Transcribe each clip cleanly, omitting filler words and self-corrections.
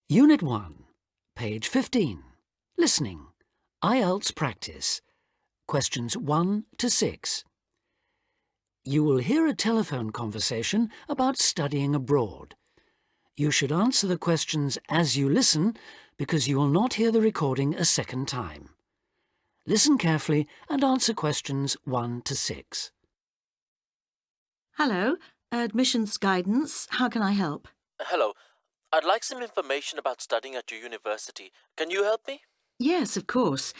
Unit 1, page 15. Listening. IELTS practice. Questions 1 to 6. You will hear a telephone conversation about studying abroad. You should answer the questions as you listen because you will not hear the recording a second time. Listen carefully and answer questions 1 to 6. Hello, admissions guidance. How can I help? Hello. I'd like some information about studying at your university. Can you help me? Yes, of course.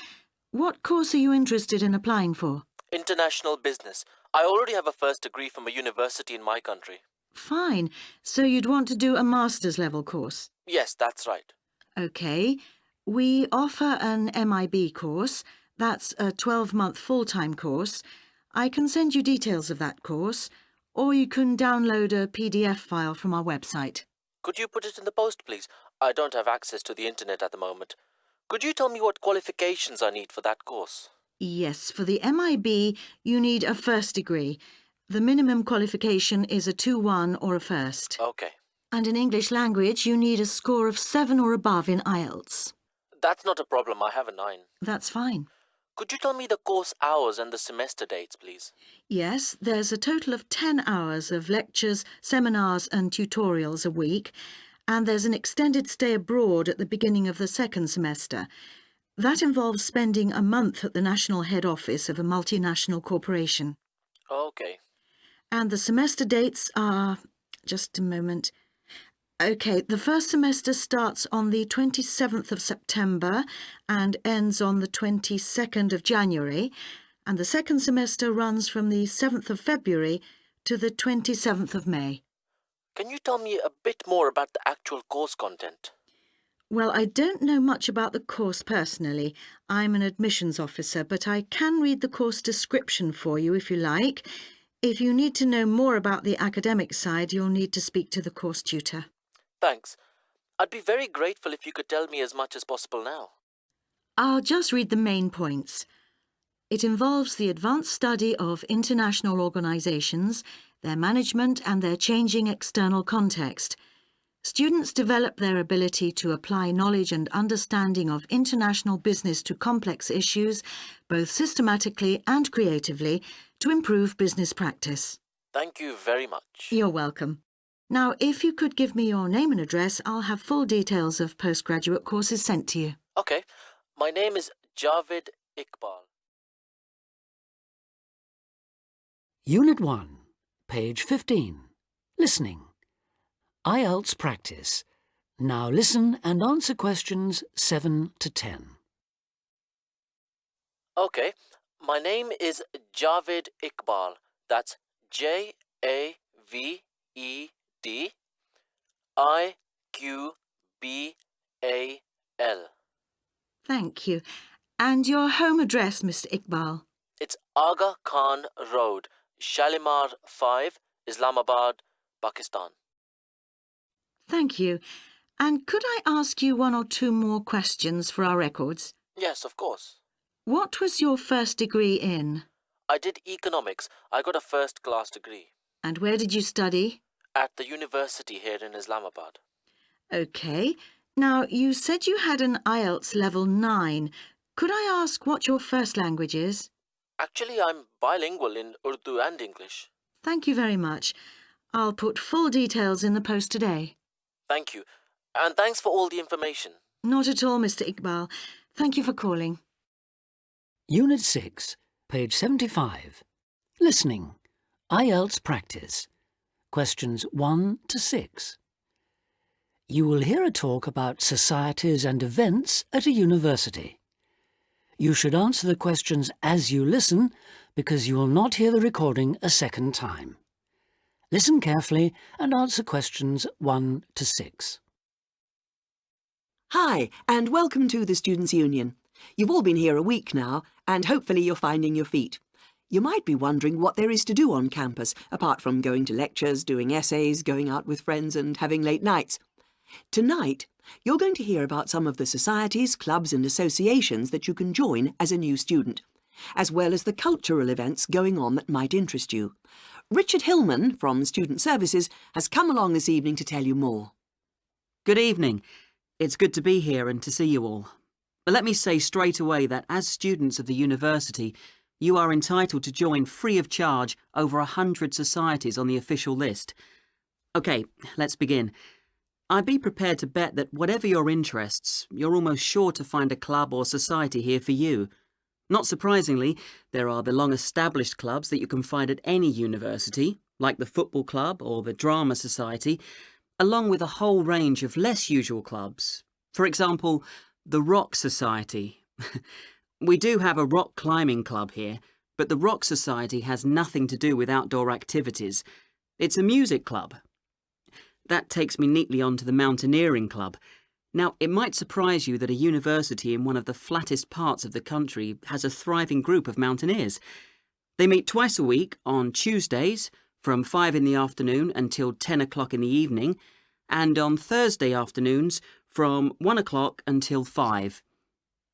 What course are you interested in applying for? International business. I already have a first degree from a university in my country. Fine. So you'd want to do a master's level course? Yes, that's right. OK. We offer an MIB course. That's a 12-month full-time course. I can send you details of that course, or you can download a PDF file from our website. Could you put it in the post, please? I don't have access to the internet at the moment. Could you tell me what qualifications I need for that course? Yes, for the MIB, you need a first degree. The minimum qualification is a 2-1 or a first. Okay. And in English language, you need a score of 7 or above in IELTS. That's not a problem. I have a 9. That's fine. Could you tell me the course hours and the semester dates, please? Yes, there's a total of 10 hours of lectures, seminars and tutorials a week, and there's an extended stay abroad at the beginning of the second semester. That involves spending a month at the national head office of a multinational corporation. Okay. And the semester dates are... just a moment. OK, the first semester starts on the 27th of September and ends on the 22nd of January, and the second semester runs from the 7th of February to the 27th of May. Can you tell me a bit more about the actual course content? Well, I don't know much about the course personally. I'm an admissions officer, but I can read the course description for you if you like. If you need to know more about the academic side, you'll need to speak to the course tutor. Thanks. I'd be very grateful if you could tell me as much as possible now. I'll just read the main points. It involves the advanced study of international organisations, their management and their changing external context. Students develop their ability to apply knowledge and understanding of international business to complex issues, both systematically and creatively, to improve business practice. Thank you very much. You're welcome. Now, if you could give me your name and address, I'll have full details of postgraduate courses sent to you. Okay. My name is Javed Iqbal. Unit 1, page 15. Listening. IELTS practice. Now listen and answer questions 7 to 10. Okay. My name is Javed Iqbal. That's J-A-V-E-D-I-Q-B-A-L. Thank you. And your home address, Mr. Iqbal? It's Aga Khan Road, Shalimar 5, Islamabad, Pakistan. Thank you. And could I ask you 1 or 2 more questions for our records? Yes, of course. What was your first degree in? I did economics. I got a first-class degree. And where did you study? At the university here in Islamabad. OK. Now, you said you had an IELTS level 9. Could I ask what your first language is? Actually, I'm bilingual in Urdu and English. Thank you very much. I'll put full details in the post today. Thank you. And thanks for all the information. Not at all, Mr. Iqbal. Thank you for calling. Unit 6, page 75. Listening. IELTS practice. Questions 1 to 6. You will hear a talk about societies and events at a university. You should answer the questions as you listen because you will not hear the recording a second time. Listen carefully and answer questions 1 to 6. Hi, and welcome to the Students' Union. You've all been here a week now, and hopefully you're finding your feet. You might be wondering what there is to do on campus, apart from going to lectures, doing essays, going out with friends and having late nights. Tonight, you're going to hear about some of the societies, clubs and associations that you can join as a new student, as well as the cultural events going on that might interest you. Richard Hillman from Student Services has come along this evening to tell you more. Good evening. It's good to be here and to see you all. But let me say straight away that as students of the university, you are entitled to join free of charge over 100 societies on the official list. OK, let's begin. I'd be prepared to bet that whatever your interests, you're almost sure to find a club or society here for you. Not surprisingly, there are the long-established clubs that you can find at any university, like the football club or the drama society, along with a whole range of less usual clubs. For example, the Rock Society. We do have a rock climbing club here, but the Rock Society has nothing to do with outdoor activities. It's a music club. That takes me neatly on to the Mountaineering Club. Now, it might surprise you that a university in one of the flattest parts of the country has a thriving group of mountaineers. They meet twice a week on Tuesdays from 5 in the afternoon until 10 o'clock in the evening, and on Thursday afternoons from 1 o'clock until 5.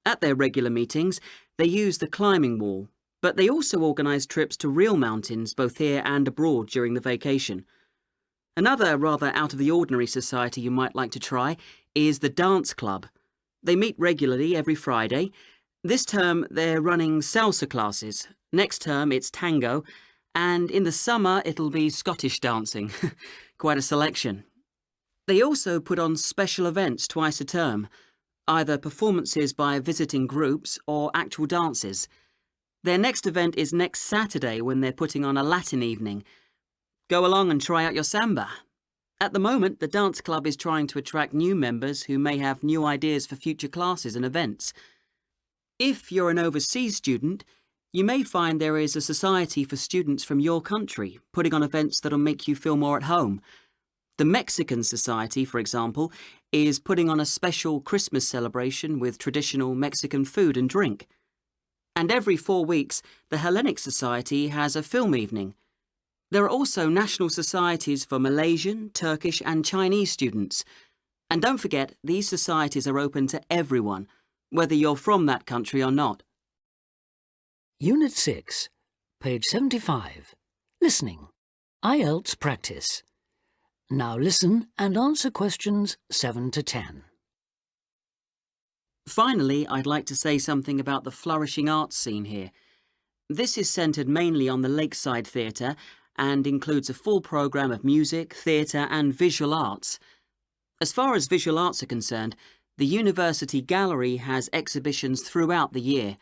At their regular meetings, they use the climbing wall, but they also organise trips to real mountains both here and abroad during the vacation. Another rather out-of-the-ordinary society you might like to try is the Dance Club. They meet regularly every Friday. This term they're running salsa classes. Next term it's tango. And in the summer it'll be Scottish dancing. Quite a selection. They also put on special events twice a term, either performances by visiting groups or actual dances. Their next event is next Saturday when they're putting on a Latin evening. Go along and try out your samba. At the moment, the dance club is trying to attract new members who may have new ideas for future classes and events. If you're an overseas student, you may find there is a society for students from your country putting on events that'll make you feel more at home. The Mexican Society, for example, is putting on a special Christmas celebration with traditional Mexican food and drink. And every 4 weeks, the Hellenic Society has a film evening. There are also national societies for Malaysian, Turkish and Chinese students. And don't forget, these societies are open to everyone, whether you're from that country or not. Unit 6, page 75. Listening. IELTS practice. Now listen and answer questions 7 to 10. Finally, I'd like to say something about the flourishing arts scene here. This is centred mainly on the Lakeside Theatre and includes a full programme of music, theatre and visual arts. As far as visual arts are concerned, the University Gallery has exhibitions throughout the year.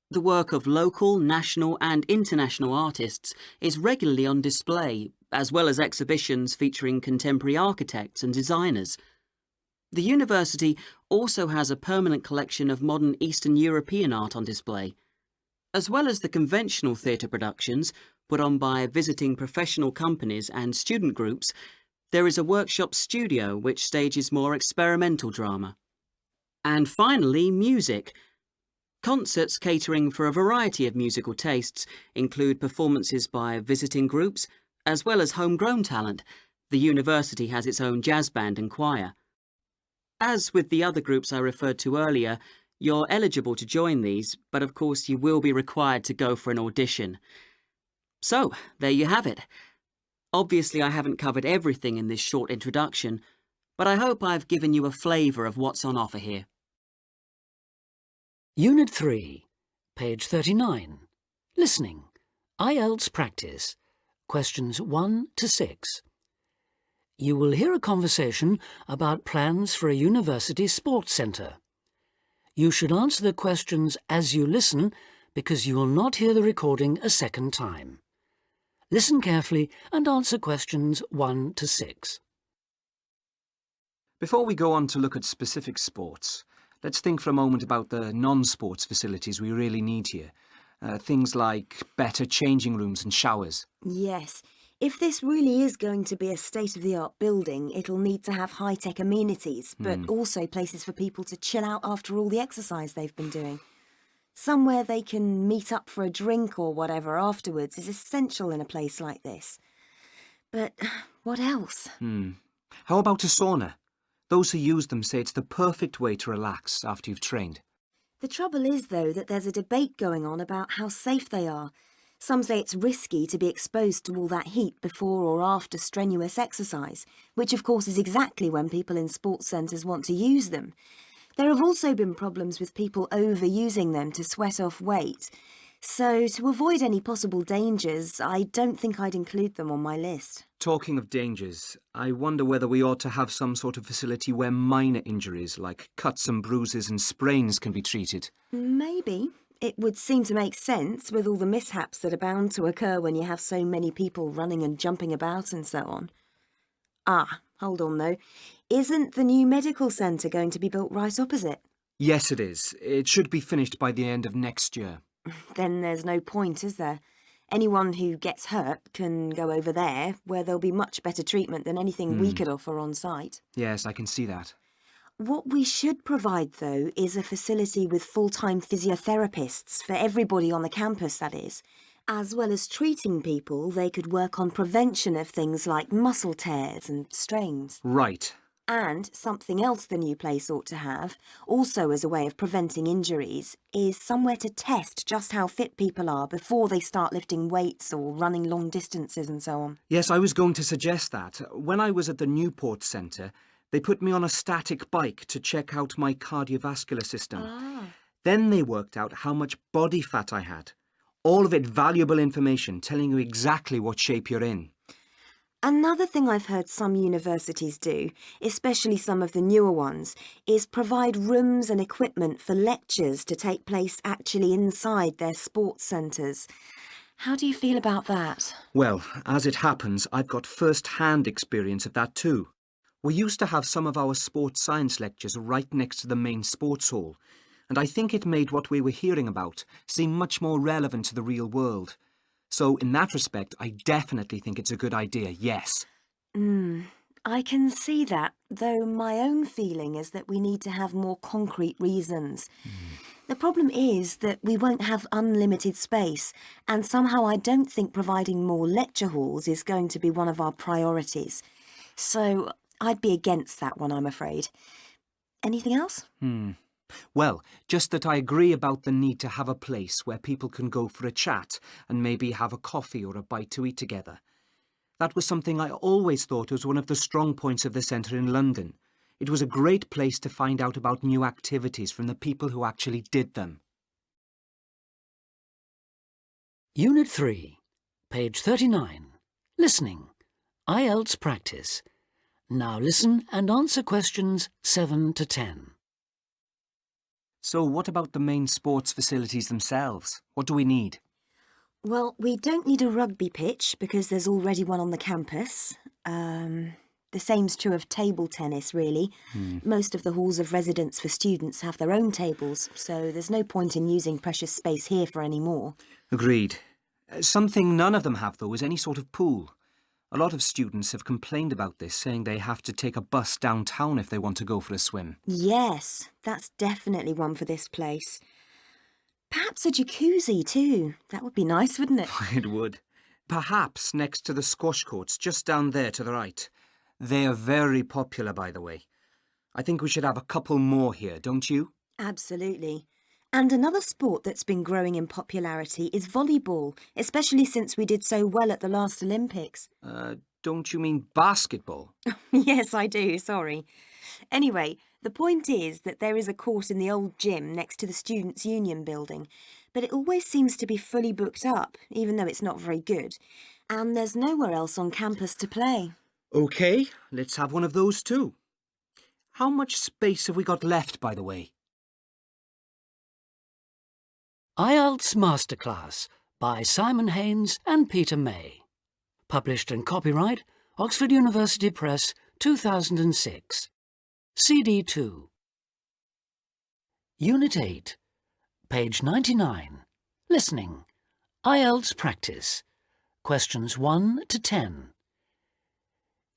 The work of local, national and international artists is regularly on display, as well as exhibitions featuring contemporary architects and designers. The university also has a permanent collection of modern Eastern European art on display. As well as the conventional theatre productions put on by visiting professional companies and student groups, there is a workshop studio which stages more experimental drama. And finally, music. Concerts catering for a variety of musical tastes include performances by visiting groups, as well as homegrown talent. The university has its own jazz band and choir. As with the other groups I referred to earlier, you're eligible to join these, but of course you will be required to go for an audition. So, there you have it. Obviously I haven't covered everything in this short introduction, but I hope I've given you a flavour of what's on offer here. Unit 3, page 39. Listening. IELTS practice. Questions 1 to 6. You will hear a conversation about plans for a university sports centre. You should answer the questions as you listen because you will not hear the recording a second time. Listen carefully and answer questions 1 to 6. Before we go on to look at specific sports, let's think for a moment about the non-sports facilities we really need here. Things like better changing rooms and showers. Yes. If this really is going to be a state-of-the-art building, it'll need to have high-tech amenities, but also places for people to chill out after all the exercise they've been doing. Somewhere they can meet up for a drink or whatever afterwards is essential in a place like this. But what else? How about a sauna? Those who use them say it's the perfect way to relax after you've trained. The trouble is, though, that there's a debate going on about how safe they are. Some say it's risky to be exposed to all that heat before or after strenuous exercise, which of course is exactly when people in sports centres want to use them. There have also been problems with people overusing them to sweat off weight. So, to avoid any possible dangers, I don't think I'd include them on my list. Talking of dangers, I wonder whether we ought to have some sort of facility where minor injuries like cuts and bruises and sprains can be treated. Maybe. It would seem to make sense with all the mishaps that are bound to occur when you have so many people running and jumping about and so on. Ah, hold on though. Isn't the new medical centre going to be built right opposite? Yes, it is. It should be finished by the end of next year. Then there's no point, is there? Anyone who gets hurt can go over there, where there'll be much better treatment than anything we could offer on site. Yes, I can see that. What we should provide, though, is a facility with full-time physiotherapists for everybody on the campus, that is. As well as treating people, they could work on prevention of things like muscle tears and strains. Right. And something else the new place ought to have, also as a way of preventing injuries, is somewhere to test just how fit people are before they start lifting weights or running long distances and so on. Yes, I was going to suggest that. When I was at the Newport Centre, they put me on a static bike to check out my cardiovascular system. Then they worked out how much body fat I had. All of it valuable information telling you exactly what shape you're in. Another thing I've heard some universities do, especially some of the newer ones, is provide rooms and equipment for lectures to take place actually inside their sports centres. How do you feel about that? Well, as it happens, I've got first-hand experience of that too. We used to have some of our sports science lectures right next to the main sports hall, and I think it made what we were hearing about seem much more relevant to the real world. So, in that respect, I definitely think it's a good idea, yes. I can see that, though my own feeling is that we need to have more concrete reasons. The problem is that we won't have unlimited space, and somehow I don't think providing more lecture halls is going to be one of our priorities. So, I'd be against that one, I'm afraid. Anything else? Well, just that I agree about the need to have a place where people can go for a chat and maybe have a coffee or a bite to eat together. That was something I always thought was one of the strong points of the centre in London. It was a great place to find out about new activities from the people who actually did them. Unit 3, page 39. Listening. IELTS practice. Now listen and answer questions 7 to 10. So what about the main sports facilities themselves? What do we need? Well, we don't need a rugby pitch because there's already one on the campus. The same's true of table tennis, really. Most of the halls of residence for students have their own tables, so there's no point in using precious space here for any more. Agreed. Something none of them have, though, is any sort of pool. A lot of students have complained about this, saying they have to take a bus downtown if they want to go for a swim. Yes, that's definitely one for this place. Perhaps a jacuzzi too. That would be nice, wouldn't it? It would. Perhaps next to the squash courts, just down there to the right. They are very popular, by the way. I think we should have a couple more here, don't you? Absolutely. And another sport that's been growing in popularity is volleyball, especially since we did so well at the last Olympics. Don't you mean basketball? Yes, I do, sorry. Anyway, the point is that there is a court in the old gym next to the Students' Union building, but it always seems to be fully booked up, even though it's not very good. And there's nowhere else on campus to play. OK, let's have one of those too. How much space have we got left, by the way? IELTS Masterclass by Simon Haynes and Peter May. Published and copyright Oxford University Press 2006. CD 2. Unit 8, page 99. Listening. IELTS practice. Questions 1 to 10.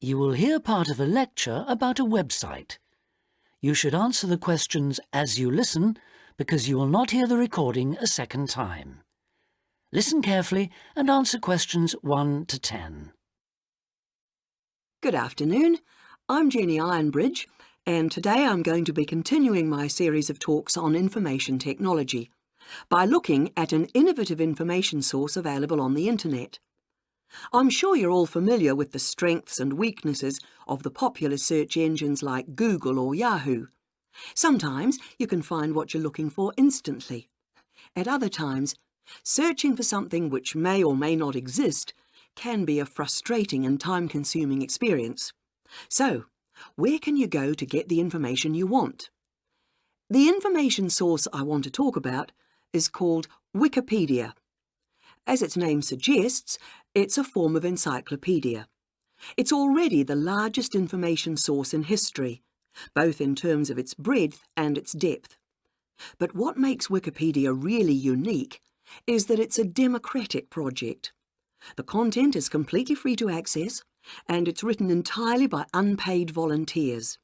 You will hear part of a lecture about a website. You should answer the questions as you listen, because you will not hear the recording a second time. Listen carefully and answer questions 1 to 10. Good afternoon. I'm Jenny Ironbridge, and today I'm going to be continuing my series of talks on information technology. by looking at an innovative information source available on the internet. I'm sure you're all familiar with the strengths and weaknesses of the popular search engines like Google or Yahoo. Sometimes you can find what you're looking for instantly. At other times, searching for something which may or may not exist can be a frustrating and time-consuming experience. So, where can you go to get the information you want? The information source I want to talk about is called Wikipedia. As its name suggests, it's a form of encyclopedia. It's already the largest information source in history, both in terms of its breadth and its depth. But what makes Wikipedia really unique is that it's a democratic project. The content is completely free to access, and it's written entirely by unpaid volunteers.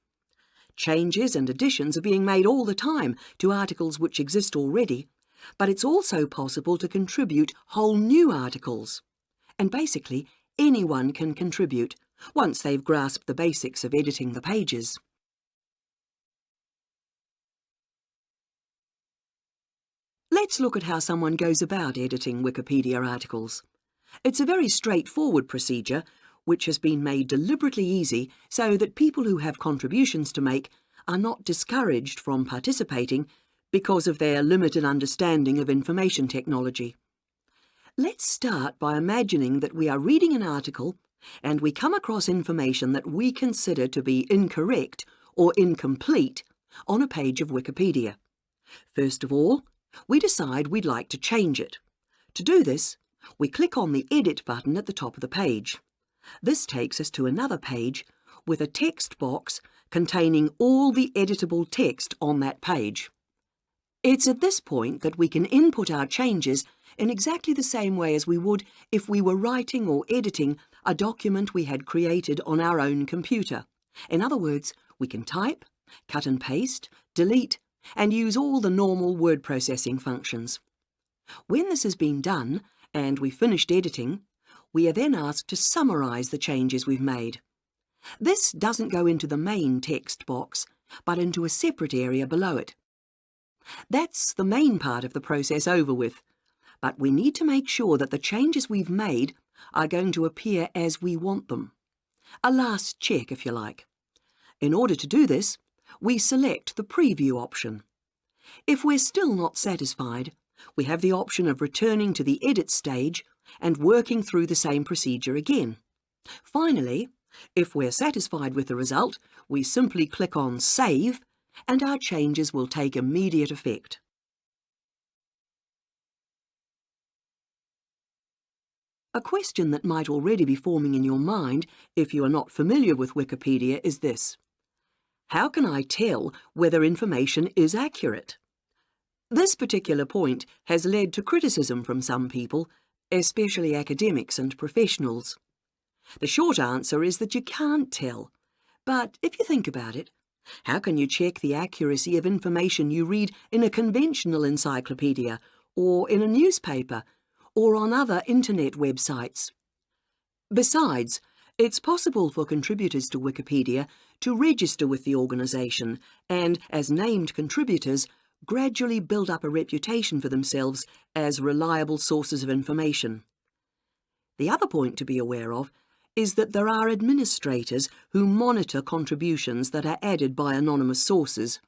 Changes and additions are being made all the time to articles which exist already, but it's also possible to contribute whole new articles. And basically, anyone can contribute, once they've grasped the basics of editing the pages. Let's look at how someone goes about editing Wikipedia articles. It's a very straightforward procedure, which has been made deliberately easy so that people who have contributions to make are not discouraged from participating because of their limited understanding of information technology. Let's start by imagining that we are reading an article and we come across information that we consider to be incorrect or incomplete on a page of Wikipedia. First of all, we decide we'd like to change it. To do this, we click on the Edit button at the top of the page. This takes us to another page with a text box containing all the editable text on that page. It's at this point that we can input our changes in exactly the same way as we would if we were writing or editing a document we had created on our own computer. In other words, we can type, cut and paste, delete, and use all the normal word processing functions. When this has been done, and we've finished editing, we are then asked to summarise the changes we've made. This doesn't go into the main text box, but into a separate area below it. That's the main part of the process over with, but we need to make sure that the changes we've made are going to appear as we want them. A last check, if you like. In order to do this, we select the Preview option. If we're still not satisfied, we have the option of returning to the Edit stage and working through the same procedure again. Finally, if we're satisfied with the result, we simply click on Save, and our changes will take immediate effect. A question that might already be forming in your mind if you are not familiar with Wikipedia is this: how can I tell whether information is accurate? This particular point has led to criticism from some people, especially academics and professionals. The short answer is that you can't tell. But if you think about it, how can you check the accuracy of information you read in a conventional encyclopedia, or in a newspaper, or on other internet websites? Besides, it's possible for contributors to Wikipedia to register with the organisation and, as named contributors, gradually build up a reputation for themselves as reliable sources of information. The other point to be aware of is that there are administrators who monitor contributions that are added by anonymous sources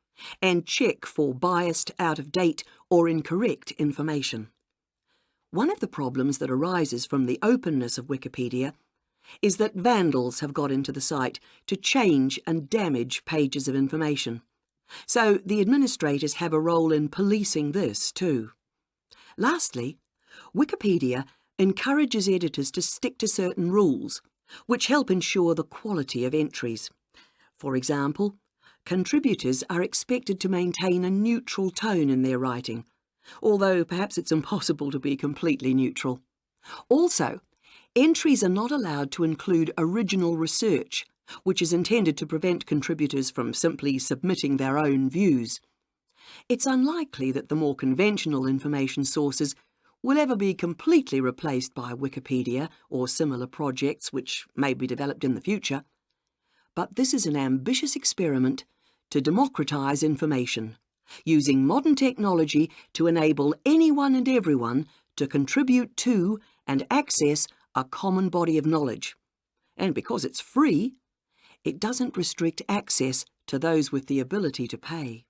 and check for biased, out-of-date or incorrect information. One of the problems that arises from the openness of Wikipedia is that vandals have got into the site to change and damage pages of information. So the administrators have a role in policing this too. Lastly, Wikipedia encourages editors to stick to certain rules, which help ensure the quality of entries. For example, contributors are expected to maintain a neutral tone in their writing, although perhaps it's impossible to be completely neutral. Also, entries are not allowed to include original research, which is intended to prevent contributors from simply submitting their own views. It's unlikely that the more conventional information sources will ever be completely replaced by Wikipedia or similar projects which may be developed in the future. But this is an ambitious experiment to democratise information, using modern technology to enable anyone and everyone to contribute to and access a common body of knowledge. And because it's free, it doesn't restrict access to those with the ability to pay.